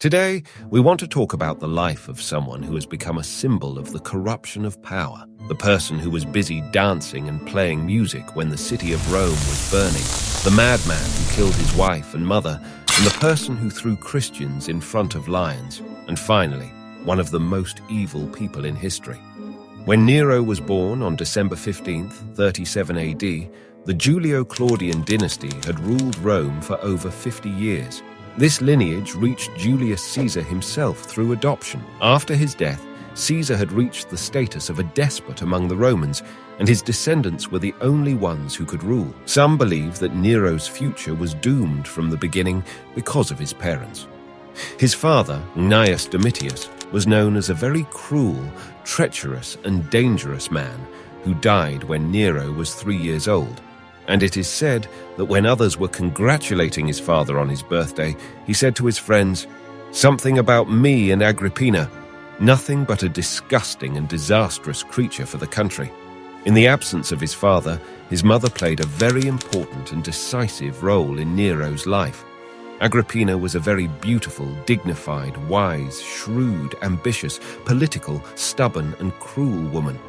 Today, we want to talk about the life of someone who has become a symbol of the corruption of power, the person who was busy dancing and playing music when the city of Rome was burning, the madman who killed his wife and mother, and the person who threw Christians in front of lions, and finally, one of the most evil people in history. When Nero was born on December 15th, 37 AD, the Julio-Claudian dynasty had ruled Rome for over 50 years. This lineage reached Julius Caesar himself through adoption. After his death, Caesar had reached the status of a despot among the Romans, and his descendants were the only ones who could rule. Some believe that Nero's future was doomed from the beginning because of his parents. His father, Gnaeus Domitius, was known as a very cruel, treacherous, and dangerous man who died when Nero was 3 years old. And it is said that when others were congratulating his father on his birthday, he said to his friends, "Something about me and Agrippina, nothing but a disgusting and disastrous creature for the country." In the absence of his father, his mother played a very important and decisive role in Nero's life. Agrippina was a very beautiful, dignified, wise, shrewd, ambitious, political, stubborn, and cruel woman.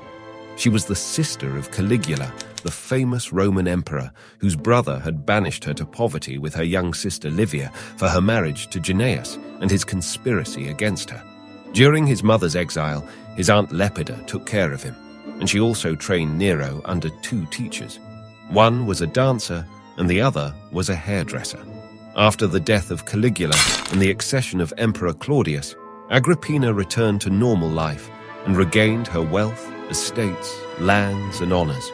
She was the sister of Caligula, the famous Roman emperor, whose brother had banished her to poverty with her young sister Livia for her marriage to Gnaeus and his conspiracy against her. During his mother's exile, his aunt Lepida took care of him, and she also trained Nero under 2 teachers. One was a dancer, and the other was a hairdresser. After the death of Caligula and the accession of Emperor Claudius, Agrippina returned to normal life and regained her wealth, estates, lands, and honors.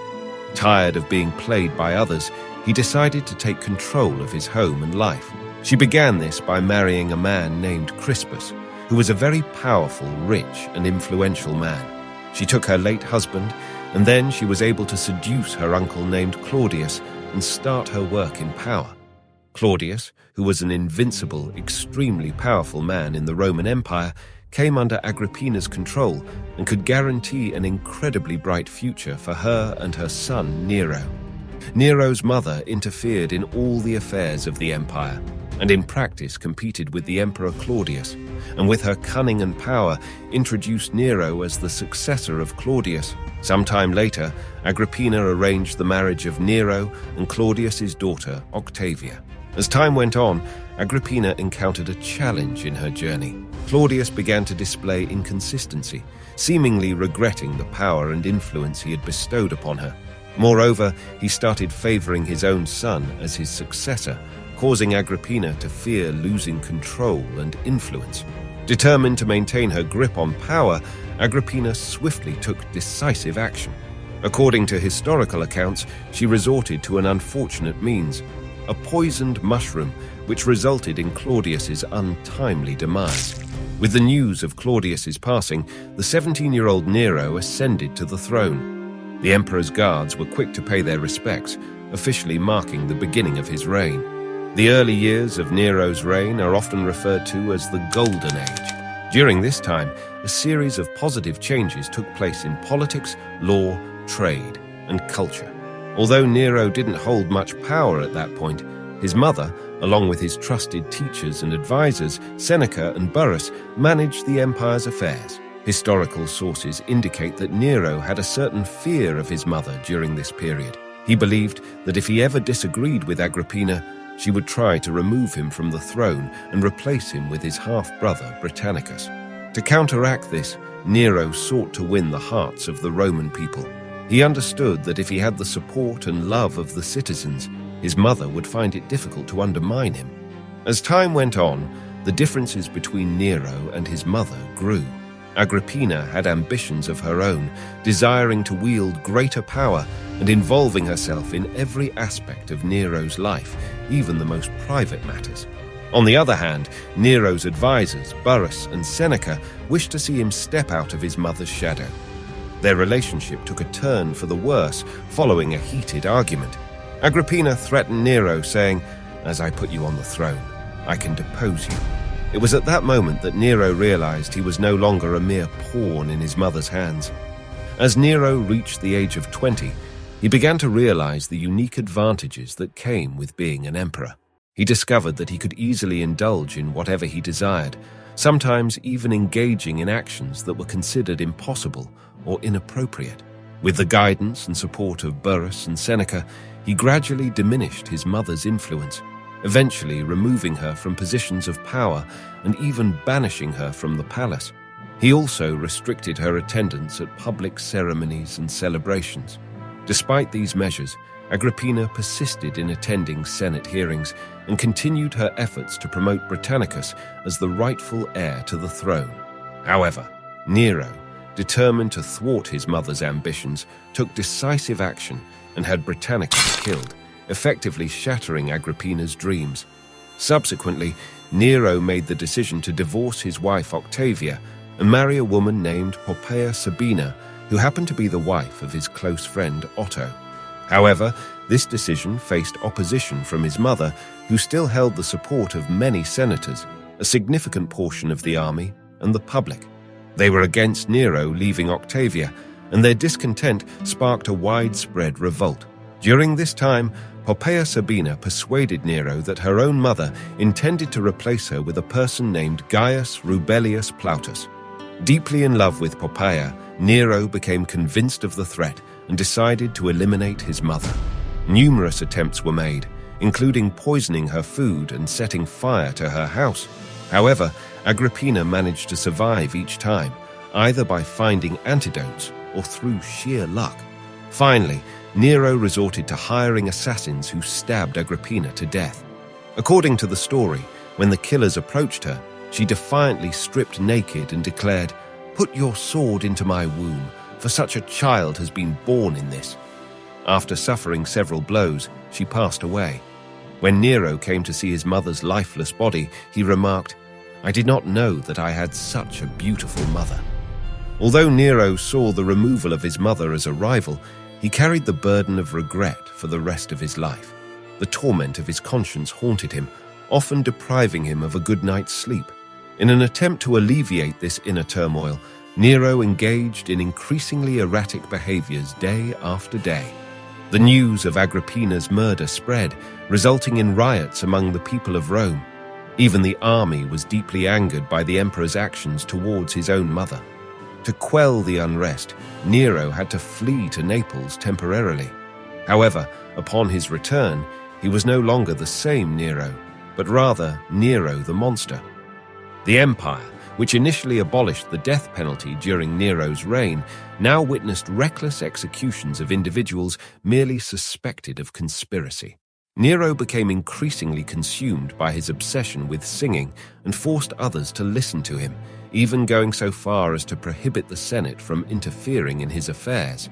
Tired of being played by others, he decided to take control of his home and life. She began this by marrying a man named Crispus, who was a very powerful, rich, and influential man. She took her late husband, and then she was able to seduce her uncle named Claudius and start her work in power. Claudius, who was an invincible, extremely powerful man in the Roman Empire, came under Agrippina's control and could guarantee an incredibly bright future for her and her son Nero. Nero's mother interfered in all the affairs of the empire, and in practice competed with the Emperor Claudius, and with her cunning and power introduced Nero as the successor of Claudius. Sometime later, Agrippina arranged the marriage of Nero and Claudius's daughter, Octavia. As time went on, Agrippina encountered a challenge in her journey. Claudius began to display inconsistency, seemingly regretting the power and influence he had bestowed upon her. Moreover, he started favoring his own son as his successor, causing Agrippina to fear losing control and influence. Determined to maintain her grip on power, Agrippina swiftly took decisive action. According to historical accounts, she resorted to an unfortunate means: a poisoned mushroom, which resulted in Claudius's untimely demise. With the news of Claudius's passing, the 17-year-old Nero ascended to the throne. The emperor's guards were quick to pay their respects, officially marking the beginning of his reign. The early years of Nero's reign are often referred to as the Golden Age. During this time, a series of positive changes took place in politics, law, trade, and culture. Although Nero didn't hold much power at that point, his mother, along with his trusted teachers and advisors, Seneca and Burrus, managed the empire's affairs. Historical sources indicate that Nero had a certain fear of his mother during this period. He believed that if he ever disagreed with Agrippina, she would try to remove him from the throne and replace him with his half-brother Britannicus. To counteract this, Nero sought to win the hearts of the Roman people. He understood that if he had the support and love of the citizens, his mother would find it difficult to undermine him. As time went on, the differences between Nero and his mother grew. Agrippina had ambitions of her own, desiring to wield greater power and involving herself in every aspect of Nero's life, even the most private matters. On the other hand, Nero's advisors, Burrus and Seneca, wished to see him step out of his mother's shadow. Their relationship took a turn for the worse following a heated argument. Agrippina threatened Nero, saying, "As I put you on the throne, I can depose you." It was at that moment that Nero realized he was no longer a mere pawn in his mother's hands. As Nero reached the age of 20, he began to realize the unique advantages that came with being an emperor. He discovered that he could easily indulge in whatever he desired, sometimes even engaging in actions that were considered impossible or inappropriate. With the guidance and support of Burrus and Seneca, he gradually diminished his mother's influence, eventually removing her from positions of power and even banishing her from the palace. He also restricted her attendance at public ceremonies and celebrations. Despite these measures, Agrippina persisted in attending Senate hearings and continued her efforts to promote Britannicus as the rightful heir to the throne. However, Nero, determined to thwart his mother's ambitions, took decisive action and had Britannicus killed, effectively shattering Agrippina's dreams. Subsequently, Nero made the decision to divorce his wife Octavia and marry a woman named Poppaea Sabina, who happened to be the wife of his close friend Otto. However, this decision faced opposition from his mother, who still held the support of many senators, a significant portion of the army, and the public. They were against Nero leaving Octavia, and their discontent sparked a widespread revolt. During this time, Poppaea Sabina persuaded Nero that her own mother intended to replace her with a person named Gaius Rubellius Plautus. Deeply in love with Poppaea, Nero became convinced of the threat and decided to eliminate his mother. Numerous attempts were made, including poisoning her food and setting fire to her house. However, Agrippina managed to survive each time, either by finding antidotes or through sheer luck. Finally, Nero resorted to hiring assassins who stabbed Agrippina to death. According to the story, when the killers approached her, she defiantly stripped naked and declared, "Put your sword into my womb, for such a child has been born in this." After suffering several blows, she passed away. When Nero came to see his mother's lifeless body, he remarked, "I did not know that I had such a beautiful mother." Although Nero saw the removal of his mother as a rival, he carried the burden of regret for the rest of his life. The torment of his conscience haunted him, often depriving him of a good night's sleep. In an attempt to alleviate this inner turmoil, Nero engaged in increasingly erratic behaviors day after day. The news of Agrippina's murder spread, resulting in riots among the people of Rome. Even the army was deeply angered by the emperor's actions towards his own mother. To quell the unrest, Nero had to flee to Naples temporarily. However, upon his return, he was no longer the same Nero, but rather Nero the monster. The empire, which initially abolished the death penalty during Nero's reign, now witnessed reckless executions of individuals merely suspected of conspiracy. Nero became increasingly consumed by his obsession with singing and forced others to listen to him, even going so far as to prohibit the Senate from interfering in his affairs.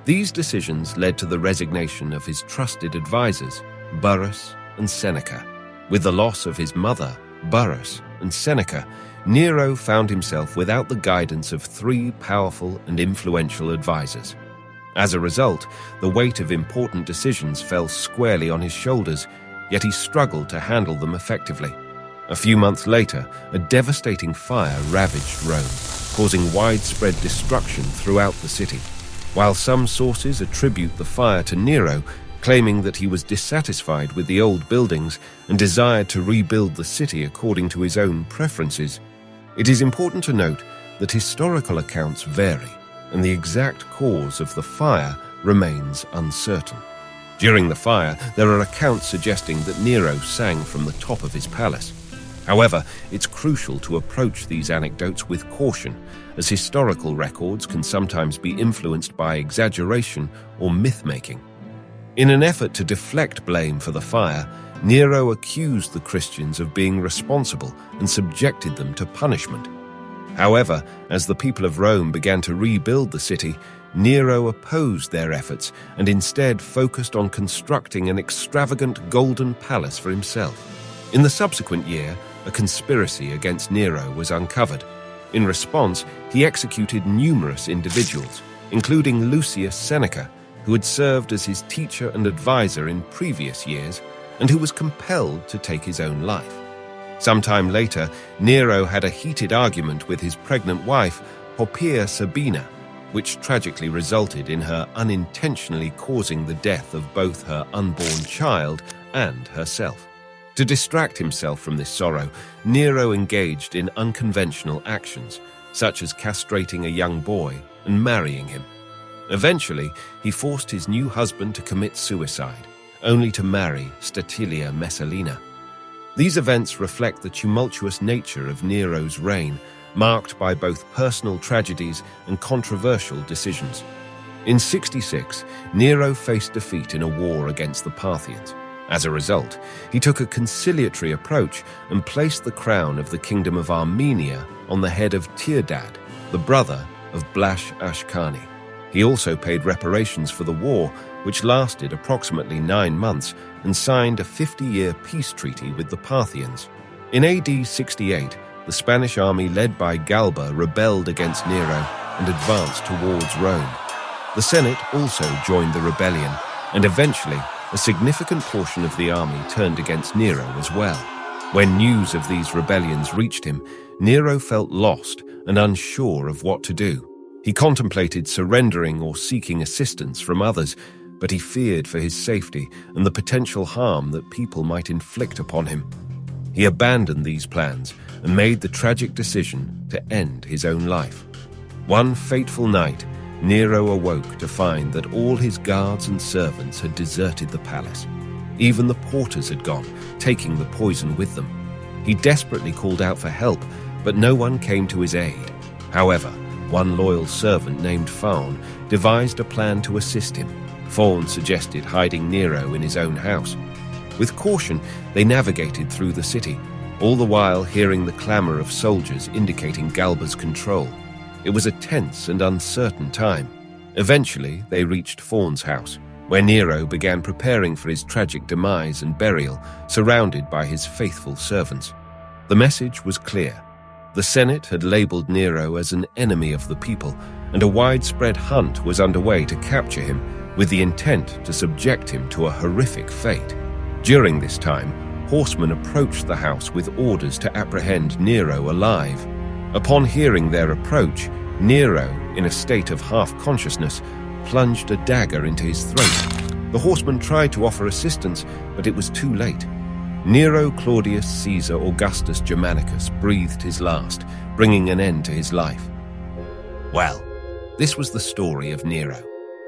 These decisions led to the resignation of his trusted advisors, Burrus and Seneca. With the loss of his mother, Burrus, and Seneca, Nero found himself without the guidance of three powerful and influential advisors. As a result, the weight of important decisions fell squarely on his shoulders, yet he struggled to handle them effectively. A few months later, a devastating fire ravaged Rome, causing widespread destruction throughout the city. While some sources attribute the fire to Nero, claiming that he was dissatisfied with the old buildings and desired to rebuild the city according to his own preferences, it is important to note that historical accounts vary, and the exact cause of the fire remains uncertain. During the fire, there are accounts suggesting that Nero sang from the top of his palace. However, it's crucial to approach these anecdotes with caution, as historical records can sometimes be influenced by exaggeration or myth-making. In an effort to deflect blame for the fire, Nero accused the Christians of being responsible and subjected them to punishment. However, as the people of Rome began to rebuild the city, Nero opposed their efforts and instead focused on constructing an extravagant golden palace for himself. In the subsequent year, a conspiracy against Nero was uncovered. In response, he executed numerous individuals, including Lucius Seneca, who had served as his teacher and advisor in previous years, and who was compelled to take his own life. Sometime later, Nero had a heated argument with his pregnant wife, Poppaea Sabina, which tragically resulted in her unintentionally causing the death of both her unborn child and herself. To distract himself from this sorrow, Nero engaged in unconventional actions, such as castrating a young boy and marrying him. Eventually, he forced his new husband to commit suicide, only to marry Statilia Messalina. These events reflect the tumultuous nature of Nero's reign, marked by both personal tragedies and controversial decisions. In 66, Nero faced defeat in a war against the Parthians. As a result, he took a conciliatory approach and placed the crown of the Kingdom of Armenia on the head of Tirdad, the brother of Blash Ashkani. He also paid reparations for the war, which lasted approximately 9 months, and signed a 50-year peace treaty with the Parthians. In AD 68, the Spanish army led by Galba rebelled against Nero and advanced towards Rome. The Senate also joined the rebellion, and eventually a significant portion of the army turned against Nero as well. When news of these rebellions reached him, Nero felt lost and unsure of what to do. He contemplated surrendering or seeking assistance from others, but he feared for his safety and the potential harm that people might inflict upon him. He abandoned these plans and made the tragic decision to end his own life. One fateful night, Nero awoke to find that all his guards and servants had deserted the palace. Even the porters had gone, taking the poison with them. He desperately called out for help, but no one came to his aid. However, one loyal servant named Faun devised a plan to assist him. Faun suggested hiding Nero in his own house. With caution, they navigated through the city, all the while hearing the clamor of soldiers indicating Galba's control. It was a tense and uncertain time. Eventually, they reached Faun's house, where Nero began preparing for his tragic demise and burial, surrounded by his faithful servants. The message was clear. The Senate had labeled Nero as an enemy of the people, and a widespread hunt was underway to capture him, with the intent to subject him to a horrific fate. During this time, horsemen approached the house with orders to apprehend Nero alive. Upon hearing their approach, Nero, in a state of half-consciousness, plunged a dagger into his throat. The horseman tried to offer assistance, but it was too late. Nero Claudius Caesar Augustus Germanicus breathed his last, bringing an end to his life. Well, this was the story of Nero.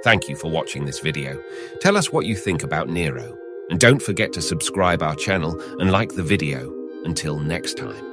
Thank you for watching this video. Tell us what you think about Nero. And don't forget to subscribe our channel and like the video. Until next time.